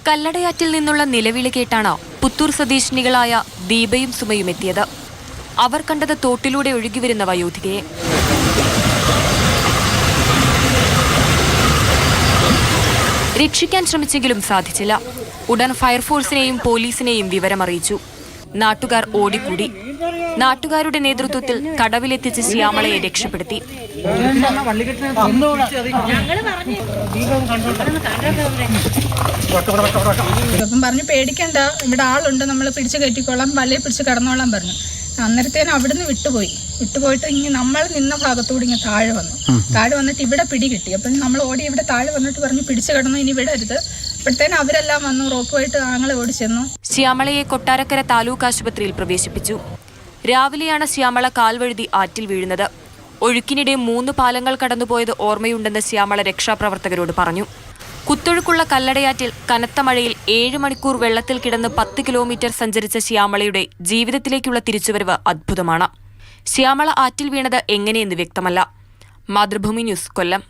കല്ലടയാറ്റിൽ നിന്നുള്ള നിലവിളി കേട്ടാണ് പുത്തൂർ സ്വദേശിനികളായ ദീപയും സുമയും എത്തിയത്. അവർ കണ്ടത് തോട്ടിലൂടെ ഒഴുകിവരുന്ന വയോധികയെ. രക്ഷിക്കാൻ ശ്രമിച്ചെങ്കിലും സാധിച്ചില്ല. ഉടൻ ഫയർഫോഴ്സിനെയും പോലീസിനെയും വിവരമറിയിച്ചു. നാട്ടുകാർ ഓടിക്കൂടി. നാട്ടുകാരുടെ നേതൃത്വത്തിൽ കടവിലെത്തിച്ച് ശ്യാമളയെ രക്ഷപ്പെടുത്തി. അപ്പം പറഞ്ഞു പേടിക്കണ്ട, ഇവിടെ ആളുണ്ട്, നമ്മൾ പിടിച്ചു കയറ്റിക്കോളാം, വലയെ പിടിച്ച് കടന്നോളാം പറഞ്ഞു. അന്നേരത്തേനും അവിടുന്ന് വിട്ടുപോയിട്ട് ഇങ്ങനെ നമ്മൾ നിന്ന ഭാഗത്തോട് ഇങ്ങനെ താഴെ വന്നിട്ട് ഇവിടെ പിടി കിട്ടി. അപ്പം നമ്മൾ ഓടി ഇവിടെ താഴെ വന്നിട്ട് പറഞ്ഞു പിടിച്ചു കിടന്നു, ഇനി വിടരുത്. അപ്പോഴത്തേനും അവരെല്ലാം വന്നു, റോപ്പുമായിട്ട് ആങ്ങളെ ഓടിച്ചെന്നു. ശ്യാമളയെ കൊട്ടാരക്കര താലൂക്ക് ആശുപത്രിയിൽ പ്രവേശിപ്പിച്ചു. രാവിലെയാണ് ശ്യാമള കാൽവഴുതി ആറ്റിൽ വീഴുന്നത്. ഒഴുക്കിനിടെ 3 പാലങ്ങൾ കടന്നുപോയത് ഓർമ്മയുണ്ടെന്ന് ശ്യാമള രക്ഷാപ്രവർത്തകരോട് പറഞ്ഞു. കുത്തൊഴുക്കുള്ള കല്ലടയാറ്റിൽ കനത്ത മഴയിൽ 7 മണിക്കൂർ വെള്ളത്തിൽ കിടന്ന് 10 കിലോമീറ്റർ സഞ്ചരിച്ച ശ്യാമളയുടെ ജീവിതത്തിലേക്കുള്ള തിരിച്ചുവരവ് അദ്ഭുതമാണ്. ശ്യാമള ആറ്റിൽ വീണത് എങ്ങനെയെന്ന് വ്യക്തമല്ല. മാതൃഭൂമി ന്യൂസ്, കൊല്ലം.